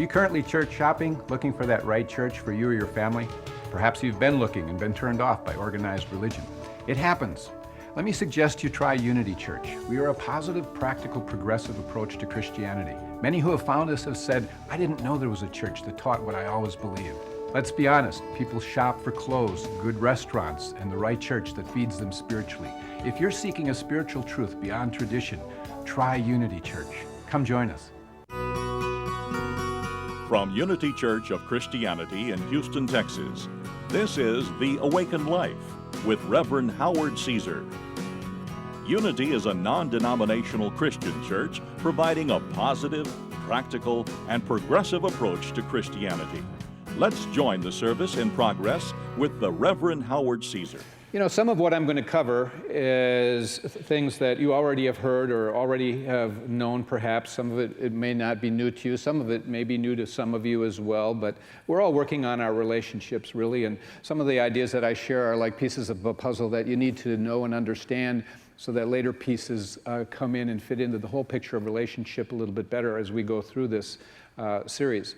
you currently church shopping, looking for that right church for you or your family? Perhaps you've been looking and been turned off by organized religion. It happens. Let me suggest you try Unity Church. We are a positive, practical, progressive approach to Christianity. Many who have found us have said, I didn't know there was a church that taught what I always believed. Let's be honest, people shop for clothes, good restaurants, and the right church that feeds them spiritually. If you're seeking a spiritual truth beyond tradition, try Unity Church. Come join us. From Unity Church of Christianity in Houston, Texas, this is The Awakened Life with Reverend Howard Caesar. Unity is a non-denominational Christian church providing a positive, practical, and progressive approach to Christianity. Let's join the service in progress with the Reverend Howard Caesar. You know, some of what I'm going to cover is things that you already have heard or already have known perhaps. Some of it may not be new to you. Some of it may be new to some of you as well. But we're all working on our relationships, really. And some of the ideas that I share are like pieces of a puzzle that you need to know and understand so that later pieces come in and fit into the whole picture of relationship a little bit better as we go through this series.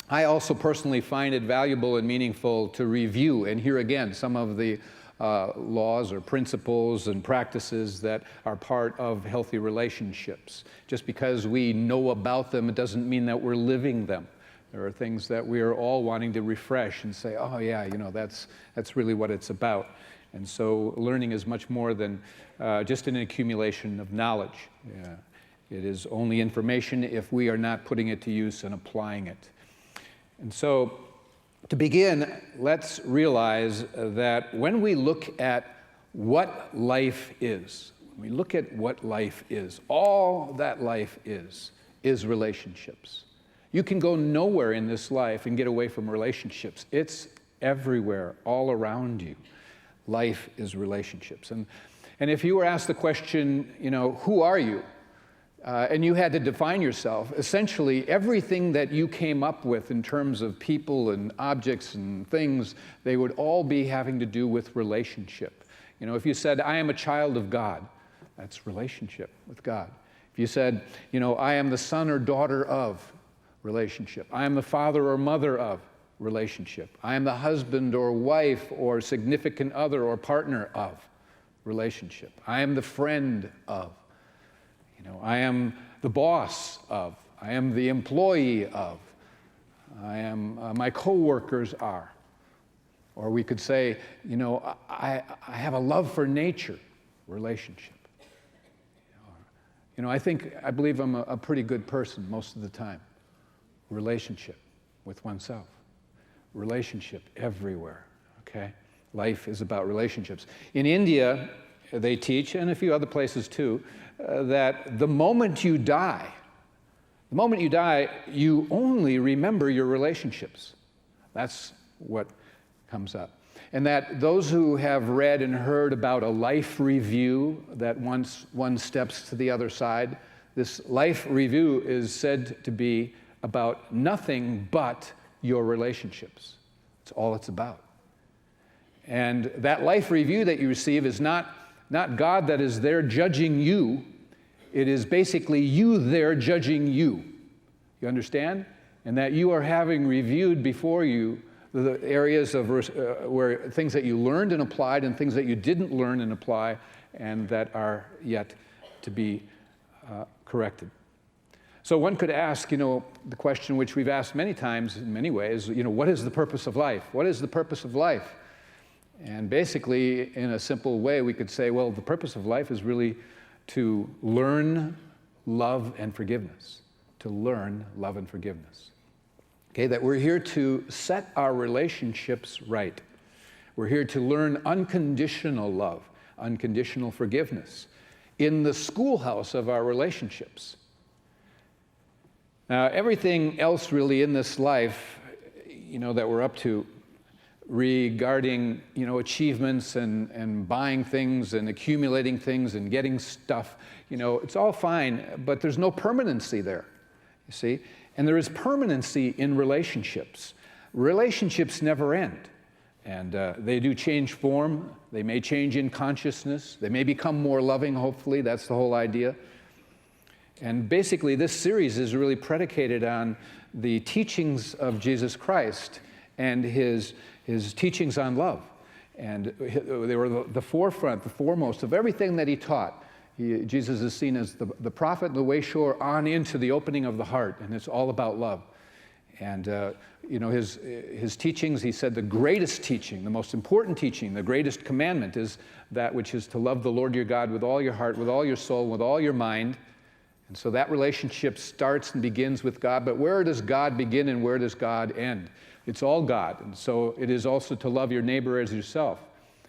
I also personally find it valuable and meaningful to review and hear again some of the laws or principles and practices that are part of healthy relationships. Just because we know about them, it doesn't mean that we're living them. There are things that we are all wanting to refresh and say, oh yeah, you know, that's really what it's about. And so learning is much more than just an accumulation of knowledge. Yeah. It is only information if we are not putting it to use and applying it. And so, to begin, let's realize that when we look at what life is, when we look at what life is, all that life is relationships. You can go nowhere in this life and get away from relationships. It's everywhere, all around you. Life is relationships. And if you were asked the question, you know, who are you? And you had to define yourself, essentially everything that you came up with in terms of people and objects and things, they would all be having to do with relationship. You know, if you said, I am a child of God, that's relationship with God. If you said, you know, I am the son or daughter of, relationship. I am the father or mother of, relationship. I am the husband or wife or significant other or partner of, relationship. I am the friend of. You know, I am the boss of, I am the employee of, I am, my coworkers are. Or we could say, you know, I have a love for nature, relationship. You know, I believe I'm a pretty good person most of the time. Relationship with oneself. Relationship everywhere, okay? Life is about relationships. In India, they teach, and a few other places too, that the moment you die, you only remember your relationships. That's what comes up. And that those who have read and heard about a life review, that once one steps to the other side, this life review is said to be about nothing but your relationships. That's all it's about. And that life review that you receive is not God that is there judging you. It is basically you there judging you. You understand? And that you are having reviewed before you the areas of where things that you learned and applied and things that you didn't learn and apply and that are yet to be corrected. So one could ask, you know, the question which we've asked many times in many ways, you know, what is the purpose of life? What is the purpose of life? And basically, in a simple way, we could say, well, the purpose of life is really to learn love and forgiveness. To learn love and forgiveness. Okay, that we're here to set our relationships right. We're here to learn unconditional love, unconditional forgiveness in the schoolhouse of our relationships. Now, everything else really in this life, you know, that we're up to, regarding, you know, achievements and buying things and accumulating things and getting stuff, you know, it's all fine, but there's no permanency there, you see? And there is permanency in relationships. Relationships never end. And they do change form. They may change in consciousness. They may become more loving, hopefully. That's the whole idea. And basically, this series is really predicated on the teachings of Jesus Christ and his teachings on love. And they were the forefront, the foremost of everything that he taught. Jesus is seen as the prophet and the way shower on into the opening of the heart, and it's all about love. And his teachings, he said the greatest teaching, the most important teaching, the greatest commandment is that which is to love the Lord your God with all your heart, with all your soul, with all your mind. And so that relationship starts and begins with God. But where does God begin and where does God end? It's all God. And so it is also to love your neighbor as yourself.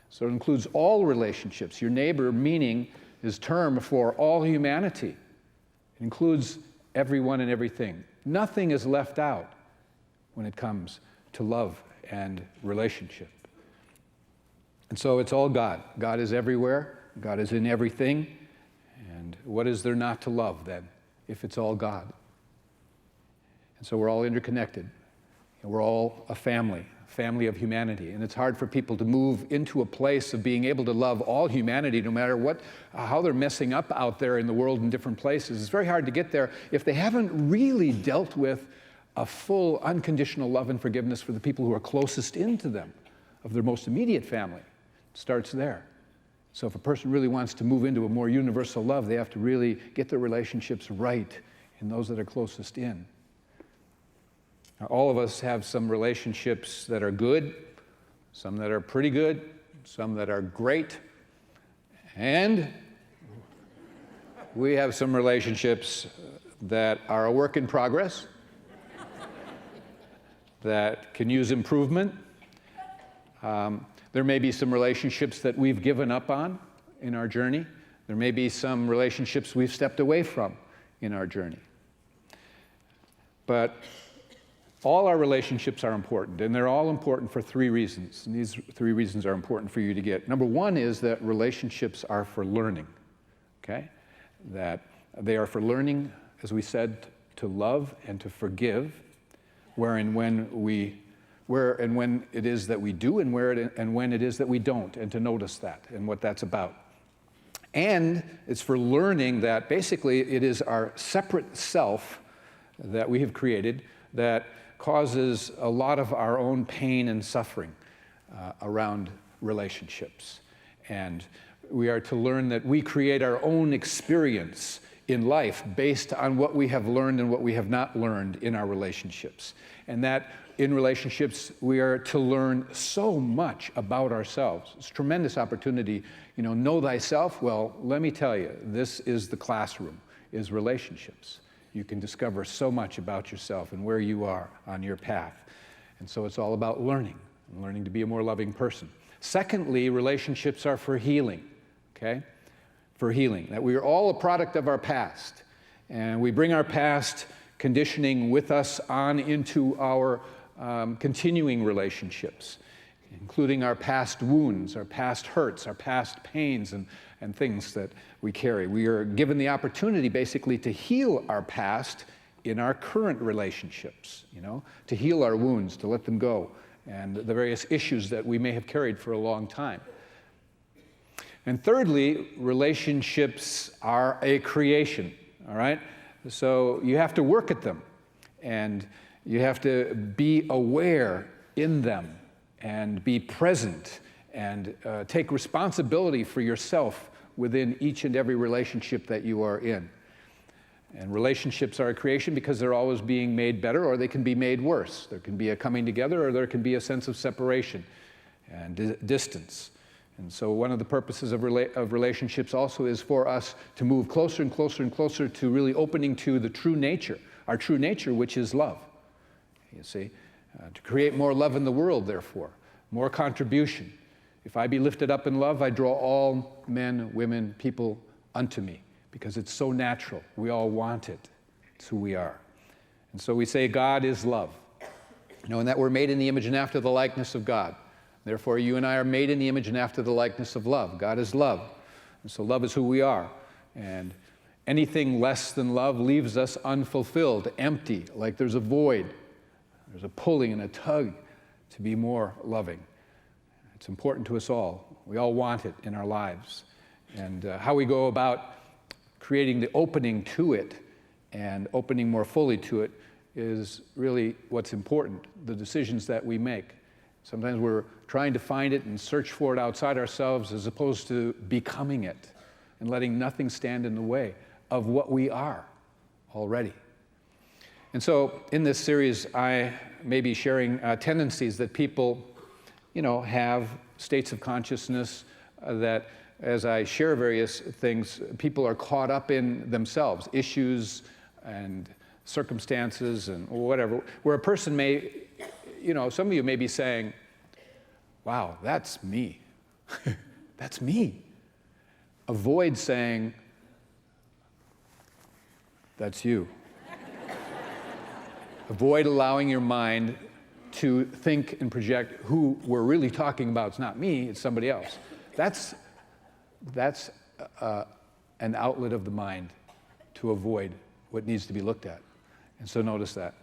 So it includes all relationships. Your neighbor, meaning, is term for all humanity. It includes everyone and everything. Nothing is left out when it comes to love and relationship. And so it's all God. God is everywhere. God is in everything. And what is there not to love then, if it's all God? And so we're all interconnected. And we're all a family of humanity. And it's hard for people to move into a place of being able to love all humanity, no matter how they're messing up out there in the world in different places. It's very hard to get there if they haven't really dealt with a full unconditional love and forgiveness for the people who are closest into them, of their most immediate family. It starts there. So if a person really wants to move into a more universal love, they have to really get their relationships right in those that are closest in. Now, all of us have some relationships that are good, some that are pretty good, some that are great, and we have some relationships that are a work in progress, that can use improvement. There may be some relationships that we've given up on in our journey. There may be some relationships we've stepped away from in our journey. But all our relationships are important, and they're all important for 3 reasons. And these 3 reasons are important for you to get. Number 1 is that relationships are for learning, okay? That they are for learning, as we said, to love and to forgive, where and when it is that we do, and when it is that we don't, and to notice that and what that's about. And it's for learning that basically it is our separate self that we have created that causes a lot of our own pain and suffering around relationships. And we are to learn that we create our own experience in life based on what we have learned and what we have not learned in our relationships. And that in relationships, we are to learn so much about ourselves. It's a tremendous opportunity. Know thyself. Well, let me tell you, this is the classroom, is relationships. You can discover so much about yourself and where you are on your path. And so it's all about learning to be a more loving person. Secondly, relationships are for healing, okay? For healing, that we are all a product of our past. And we bring our past conditioning with us on into our continuing relationships, including our past wounds, our past hurts, our past pains, and things that we carry. We are given the opportunity basically to heal our past in our current relationships, to heal our wounds, to let them go, and the various issues that we may have carried for a long time. And thirdly, relationships are a creation, all right? So you have to work at them, and you have to be aware in them, and be present, and take responsibility for yourself within each and every relationship that you are in. And relationships are a creation because they're always being made better, or they can be made worse. There can be a coming together, or there can be a sense of separation and distance. And so one of the purposes of relationships also is for us to move closer and closer and closer to really opening to the true nature, our true nature, which is love. You see, to create more love in the world, therefore, more contribution. If I be lifted up in love, I draw all men, women, people unto me, because it's so natural. We all want it. It's who we are. And so we say God is love. And that we're made in the image and after the likeness of God. Therefore, you and I are made in the image and after the likeness of love. God is love. And so love is who we are. And anything less than love leaves us unfulfilled, empty, like there's a void. There's a pulling and a tug to be more loving. It's important to us all. We all want it in our lives. And how we go about creating the opening to it and opening more fully to it is really what's important, the decisions that we make. Sometimes we're trying to find it and search for it outside ourselves as opposed to becoming it and letting nothing stand in the way of what we are already. And so in this series, I may be sharing tendencies that people, have, states of consciousness that as I share various things, people are caught up in themselves, issues and circumstances and whatever, where a person may, some of you may be saying, wow, that's me. That's me. Avoid saying, that's you. Avoid allowing your mind to think and project who we're really talking about. It's not me, it's somebody else. That's an outlet of the mind to avoid what needs to be looked at. And so notice that.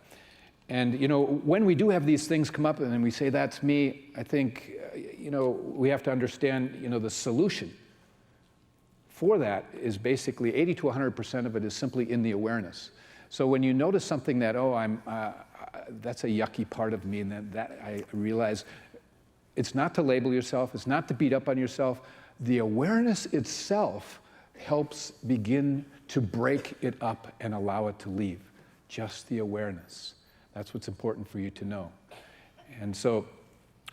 And, when we do have these things come up and then we say, that's me, I think, we have to understand, the solution for that is basically 80 to 100% of it is simply in the awareness. So when you notice something that, that's a yucky part of me, and that I realize it's not to label yourself, it's not to beat up on yourself. The awareness itself helps begin to break it up and allow it to leave. Just the awareness. That's what's important for you to know. And so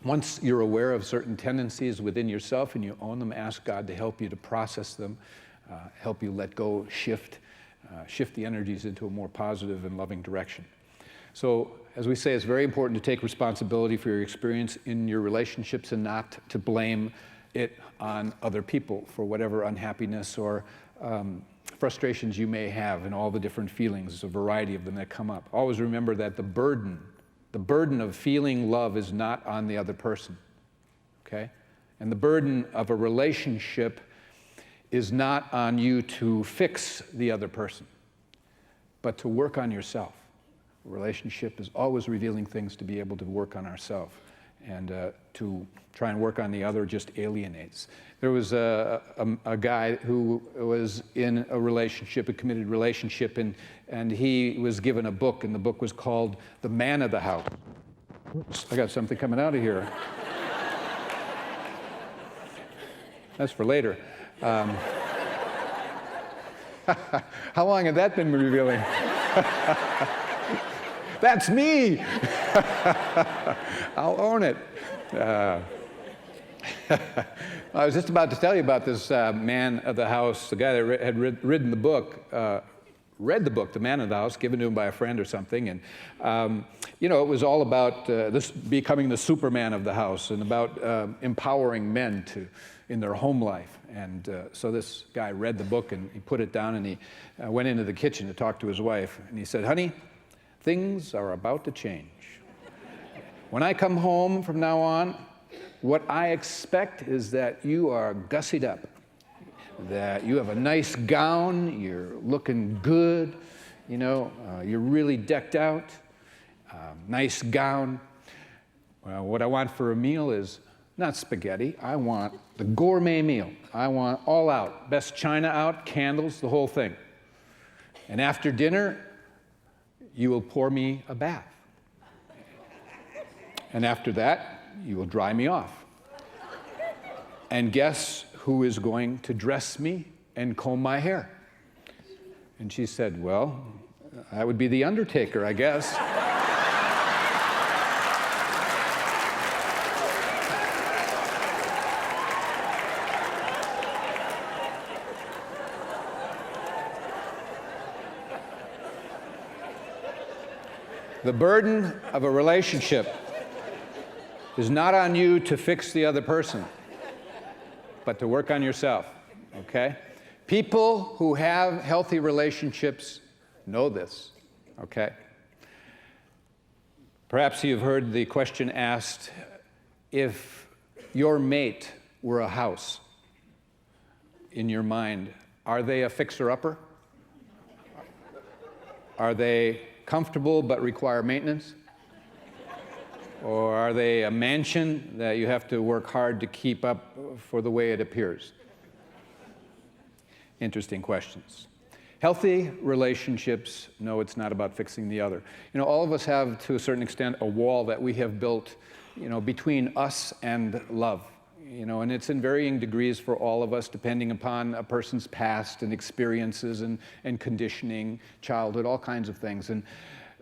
once you're aware of certain tendencies within yourself and you own them, ask God to help you to process them, help you let go, shift the energies into a more positive and loving direction. So, as we say, it's very important to take responsibility for your experience in your relationships and not to blame it on other people for whatever unhappiness or frustrations you may have and all the different feelings, a variety of them that come up. Always remember that the burden of feeling love is not on the other person, okay? And the burden of a relationship is not on you to fix the other person, but to work on yourself. A relationship is always revealing things to be able to work on ourselves, and to try and work on the other just alienates. There was a guy who was in a relationship, a committed relationship, and he was given a book, and the book was called The Man of the House. Oops, I got something coming out of here. That's for later. How long had that been revealing? That's me! I'll own it. I was just about to tell you about this man of the house, the guy that had read the book, The Man of the House, given to him by a friend or something. And, it was all about this becoming the Superman of the house and about empowering men in their home life. And so this guy read the book and he put it down and he went into the kitchen to talk to his wife. And he said, honey, things are about to change. When I come home from now on, what I expect is that you are gussied up, that you have a nice gown, you're looking good, you're really decked out, nice gown. Well, what I want for a meal is not spaghetti. I want the gourmet meal. I want all out, best china out, candles, the whole thing. And after dinner, you will pour me a bath. And after that, you will dry me off. And guess who is going to dress me and comb my hair? And she said, well, that would be the undertaker, I guess. The burden of a relationship is not on you to fix the other person, but to work on yourself, okay? People who have healthy relationships know this, okay? Perhaps you've heard the question asked, if your mate were a house in your mind, are they a fixer-upper? Are they comfortable but require maintenance? Or are they a mansion that you have to work hard to keep up for the way it appears? Interesting questions. Healthy relationships, no, it's not about fixing the other. All of us have, to a certain extent, a wall that we have built, between us and love. And it's in varying degrees for all of us, depending upon a person's past and experiences and conditioning, childhood, all kinds of things. And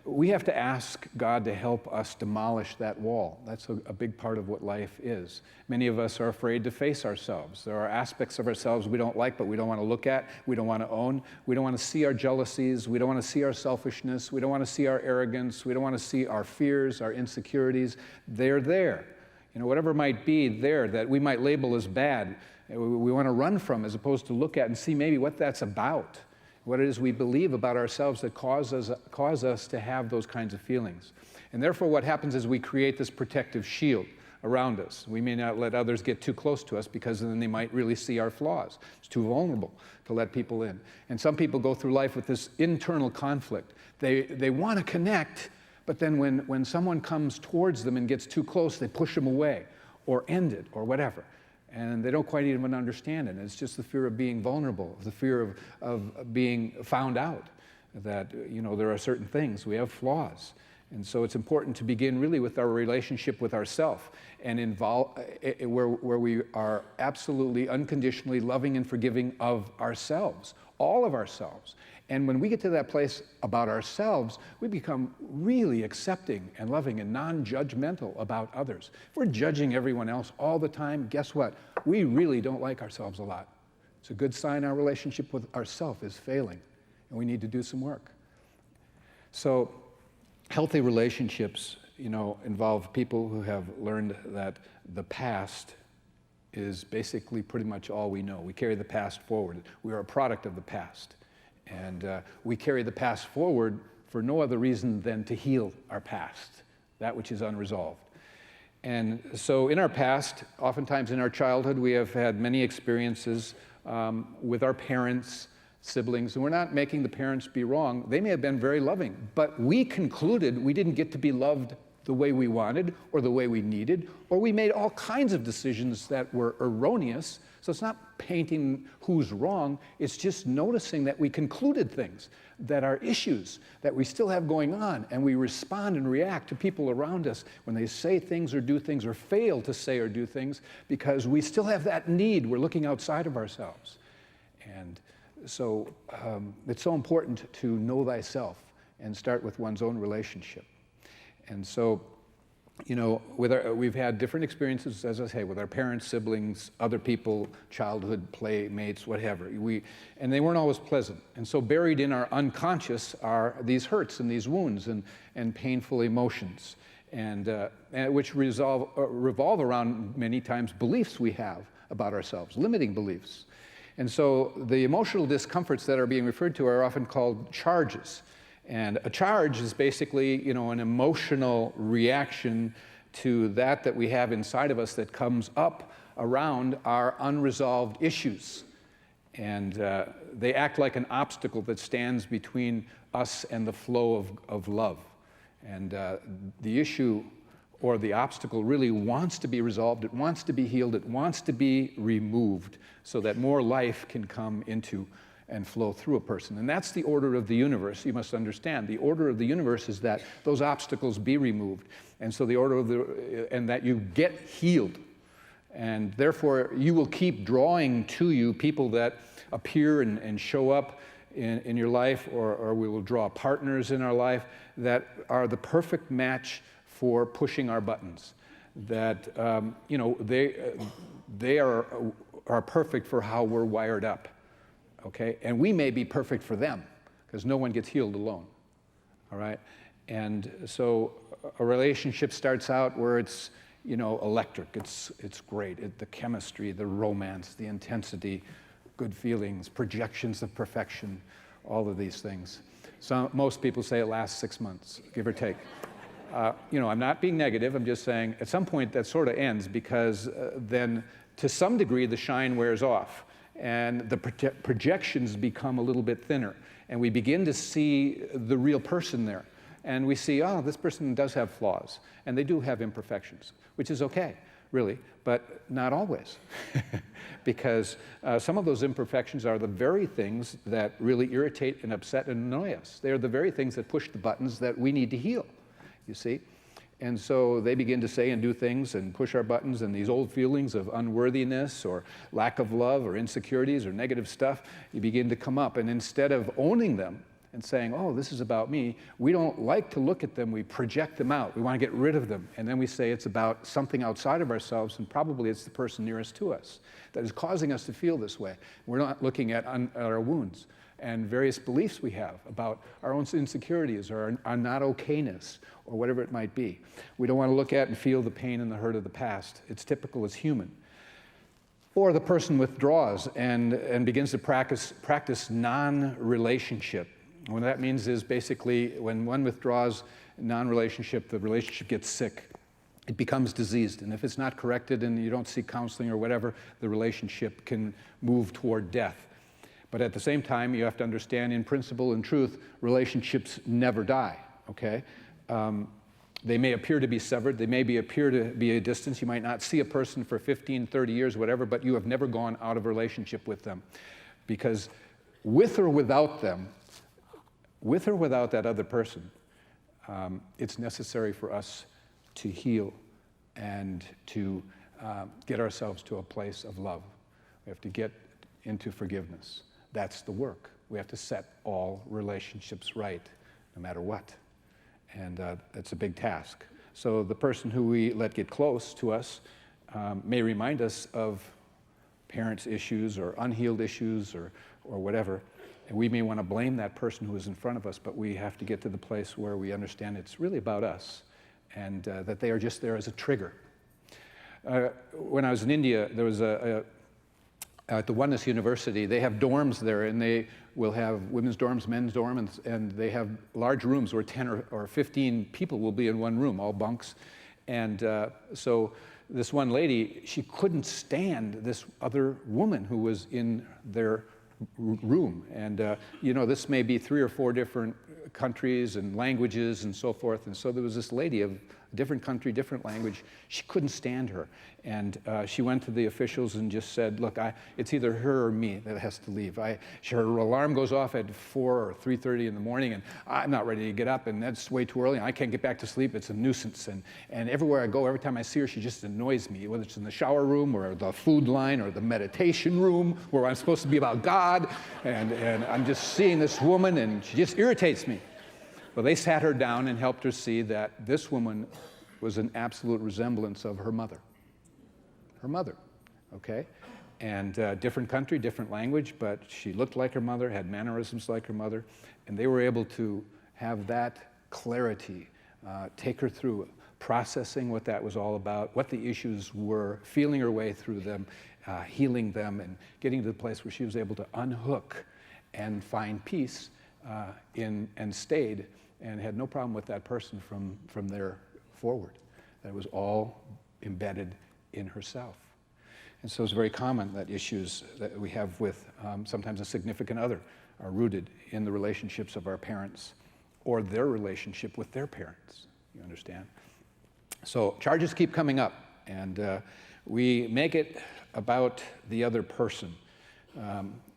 we have to ask God to help us demolish that wall. That's a big part of what life is. Many of us are afraid to face ourselves. There are aspects of ourselves we don't like, but we don't want to look at, we don't want to own. We don't want to see our jealousies, we don't want to see our selfishness, we don't want to see our arrogance, we don't want to see our fears, our insecurities. They're there. Whatever might be there that we might label as bad, we want to run from as opposed to look at and see maybe what that's about. What it is we believe about ourselves that cause us to have those kinds of feelings. And therefore what happens is we create this protective shield around us. We may not let others get too close to us because then they might really see our flaws. It's too vulnerable to let people in. And some people go through life with this internal conflict. They want to connect, but then when someone comes towards them and gets too close, they push them away or end it or whatever. And they don't quite even understand it. It's just the fear of being vulnerable, the fear of being found out, that there are certain things, we have flaws. And so it's important to begin really with our relationship with ourselves and where we are absolutely unconditionally loving and forgiving of ourselves, all of ourselves. And when we get to that place about ourselves, we become really accepting and loving and non-judgmental about others. If we're judging everyone else all the time, guess what? We really don't like ourselves a lot. It's a good sign our relationship with ourselves is failing, and we need to do some work. So healthy relationships, involve people who have learned that the past is basically pretty much all we know. We carry the past forward. We are a product of the past. And we carry the past forward for no other reason than to heal our past, that which is unresolved. And so in our past, oftentimes in our childhood, we have had many experiences with our parents, siblings, and we're not making the parents be wrong. They may have been very loving, but we concluded we didn't get to be loved the way we wanted or the way we needed, or we made all kinds of decisions that were erroneous. So it's not painting who's wrong, it's just noticing that we concluded things that are issues that we still have going on, and we respond and react to people around us when they say things or do things or fail to say or do things because we still have that need. We're looking outside of ourselves. And so it's so important to know thyself and start with one's own relationship. And so, we've had different experiences, as I say, with our parents, siblings, other people, childhood playmates, whatever. And they weren't always pleasant. And so buried in our unconscious are these hurts and these wounds and painful emotions, and which revolve around many times beliefs we have about ourselves, limiting beliefs. And so the emotional discomforts that are being referred to are often called charges. And a charge is basically, an emotional reaction to that we have inside of us that comes up around our unresolved issues. And they act like an obstacle that stands between us and the flow of love. And the issue or the obstacle really wants to be resolved, it wants to be healed, it wants to be removed so that more life can come into and flow through a person. And that's the order of the universe. You must understand, the order of the universe is that those obstacles be removed. And so the order of and that you get healed. And therefore, you will keep drawing to you people that appear and show up in your life, or we will draw partners in our life that are the perfect match for pushing our buttons. That, they are perfect for how we're wired up. Okay, and we may be perfect for them because no one gets healed alone, all right? And so a relationship starts out where it's, electric, it's great, the chemistry, the romance, the intensity, good feelings, projections of perfection, all of these things. So most people say it lasts 6 months, give or take. I'm not being negative, I'm just saying at some point that sort of ends because then to some degree the shine wears off. And the projections become a little bit thinner. And we begin to see the real person there. And we see, this person does have flaws. And they do have imperfections, which is okay. really, but not always. Because some of those imperfections are the very things that really irritate and upset and annoy us. They are the very things that push the buttons that we need to heal, you see? And so they begin to say and do things and push our buttons, and these old feelings of unworthiness or lack of love or insecurities or negative stuff, you begin to come up. And instead of owning them and saying, oh, this is about me, we don't like to look at them, we project them out. We want to get rid of them. And then we say it's about something outside of ourselves, and probably it's the person nearest to us that is causing us to feel this way. We're not looking at our wounds and various beliefs we have about our own insecurities or our not okayness or whatever it might be. We don't want to look at and feel the pain and the hurt of the past. It's typical, it's human. Or the person withdraws and begins to practice non-relationship. What that means is basically when one withdraws non-relationship, the relationship gets sick. It becomes diseased. And if it's not corrected and you don't seek counseling or whatever, the relationship can move toward death. But at the same time, you have to understand, in principle and truth, relationships never die, okay? They may appear to be severed. They may appear to be a distance. You might not see a person for 15, 30 years, whatever, but you have never gone out of relationship with them. Because with or without them, with or without that other person, it's necessary for us to heal and to get ourselves to a place of love. We have to get into forgiveness. That's the work. We have to set all relationships right, no matter what. And that's a big task. So the person who we let get close to us may remind us of parents' issues or unhealed issues or whatever. And we may want to blame that person who is in front of us, but we have to get to the place where we understand it's really about us and that they are just there as a trigger. When I was in India, there was at the Oneness University, they have dorms there, and they will have women's dorms, men's dorms, and they have large rooms where 10 or 15 people will be in one room, all bunks. And so this one lady, she couldn't stand this other woman who was in their room. And you know, this may be 3 or 4 different countries and languages and so forth. And so there was this lady of a different country, different language. She couldn't stand her. And she went to the officials and just said, look, it's either her or me that has to leave. Her alarm goes off at 4 or 3:30 in the morning, and I'm not ready to get up, and that's way too early, and I can't get back to sleep. It's a nuisance. And everywhere I go, every time I see her, she just annoys me, whether it's in the shower room or the food line or the meditation room where I'm supposed to be about God. And I'm just seeing this woman, and she just irritates me. Well, they sat her down and helped her see that this woman was an absolute resemblance of her mother. Her mother, okay? And different country, different language, but she looked like her mother, had mannerisms like her mother, and they were able to have that clarity, take her through processing what that was all about, what the issues were, feeling her way through them, healing them, and getting to the place where she was able to unhook and find peace and stayed and had no problem with that person from there forward. That was all embedded in herself. And so it's very common that issues that we have with sometimes a significant other are rooted in the relationships of our parents or their relationship with their parents, you understand? So charges keep coming up, and we make it about the other person.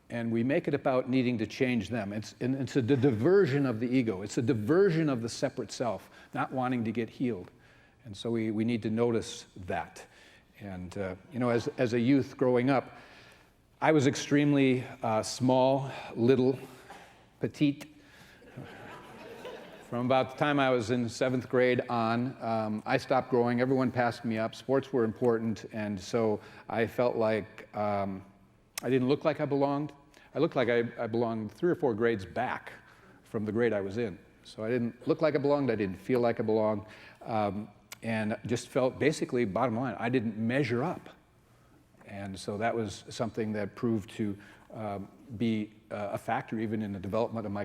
And we make it about needing to change them. It's a diversion of the ego. It's a diversion of the separate self, not wanting to get healed. And so we need to notice that. And you know, as a youth growing up, I was extremely small, little, petite. From about the time I was in 7th grade on, I stopped growing. Everyone passed me up. Sports were important, and so I felt like I didn't look like I belonged. I looked like I belonged 3 or 4 grades back from the grade I was in. So I didn't look like I belonged. I didn't feel like I belonged. And just felt, basically, bottom line, I didn't measure up. And so that was something that proved to be a factor even in the development of my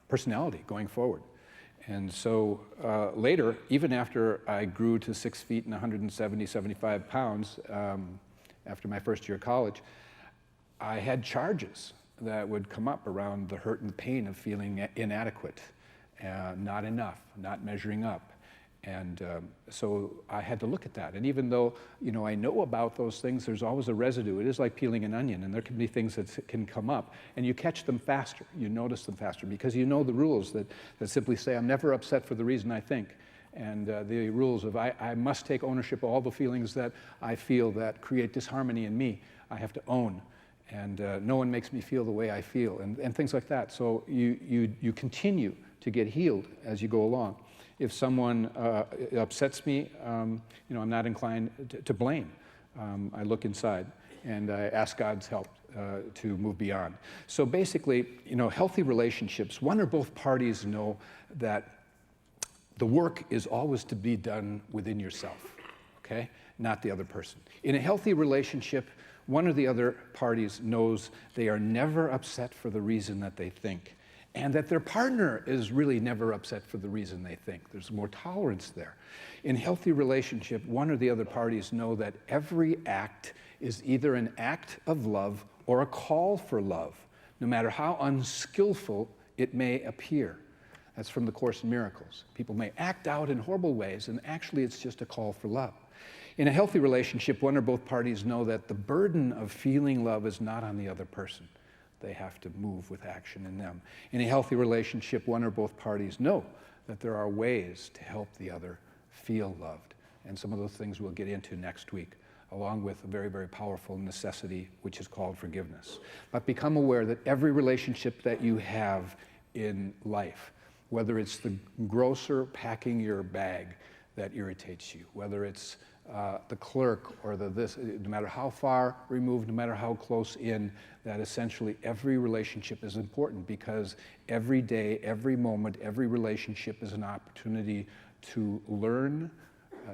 personality going forward. And so later, even after I grew to 6 feet and 175 pounds, after my first year of college, I had charges that would come up around the hurt and pain of feeling inadequate, not enough, not measuring up. And so I had to look at that. And even though, I know about those things, there's always a residue. It is like peeling an onion, and there can be things that can come up, and you catch them faster. You notice them faster because you know the rules that simply say, I'm never upset for the reason I think. And the rules of I must take ownership of all the feelings that I feel that create disharmony in me. I have to own. And no one makes me feel the way I feel, and things like that. So you continue to get healed as you go along. If someone upsets me, I'm not inclined to blame. I look inside and I ask God's help to move beyond. So basically, healthy relationships, one or both parties know that the work is always to be done within yourself, okay? Not the other person. In a healthy relationship, one or the other parties knows they are never upset for the reason that they think, and that their partner is really never upset for the reason they think. There's more tolerance there. In healthy relationship, one or the other parties know that every act is either an act of love or a call for love, no matter how unskillful it may appear. That's from the Course in Miracles. People may act out in horrible ways, and actually it's just a call for love. In a healthy relationship, one or both parties know that the burden of feeling love is not on the other person. They have to move with action in them. In a healthy relationship, one or both parties know that there are ways to help the other feel loved. And some of those things we'll get into next week, along with a very, very powerful necessity, which is called forgiveness. But become aware that every relationship that you have in life, whether it's the grocer packing your bag that irritates you, whether it's the clerk or no matter how far removed, no matter how close in, that essentially every relationship is important, because every day, every moment, every relationship is an opportunity to learn,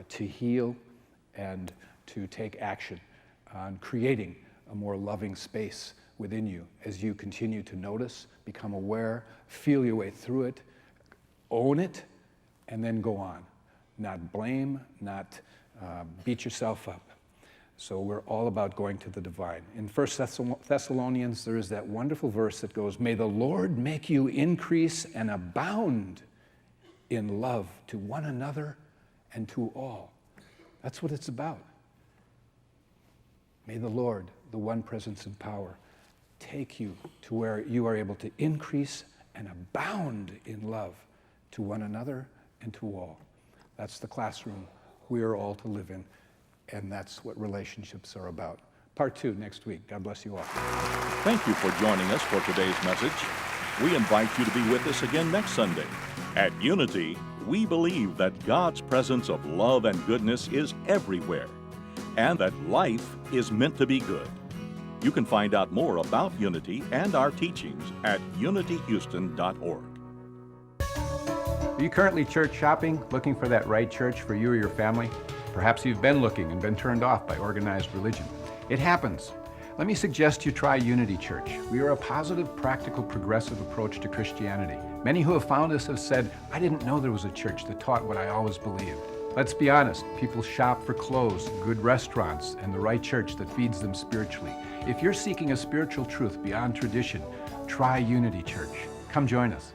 to heal, and to take action on creating a more loving space within you as you continue to notice, become aware, feel your way through it, own it, and then go on. Not blame, not beat yourself up. So we're all about going to the divine. In 1 Thessalonians, there is that wonderful verse that goes, "May the Lord make you increase and abound in love to one another and to all." That's what it's about. May the Lord, the one presence and power, take you to where you are able to increase and abound in love to one another and to all. That's the classroom we are all to live in, and that's what relationships are about. Part 2 next week. God bless you all. Thank you for joining us for today's message. We invite you to be with us again next Sunday. At Unity, we believe that God's presence of love and goodness is everywhere, and that life is meant to be good. You can find out more about Unity and our teachings at unityhouston.org. Are you currently church shopping, looking for that right church for you or your family? Perhaps you've been looking and been turned off by organized religion. It happens. Let me suggest you try Unity Church. We are a positive, practical, progressive approach to Christianity. Many who have found us have said, "I didn't know there was a church that taught what I always believed." Let's be honest, people shop for clothes, good restaurants, and the right church that feeds them spiritually. If you're seeking a spiritual truth beyond tradition, try Unity Church. Come join us.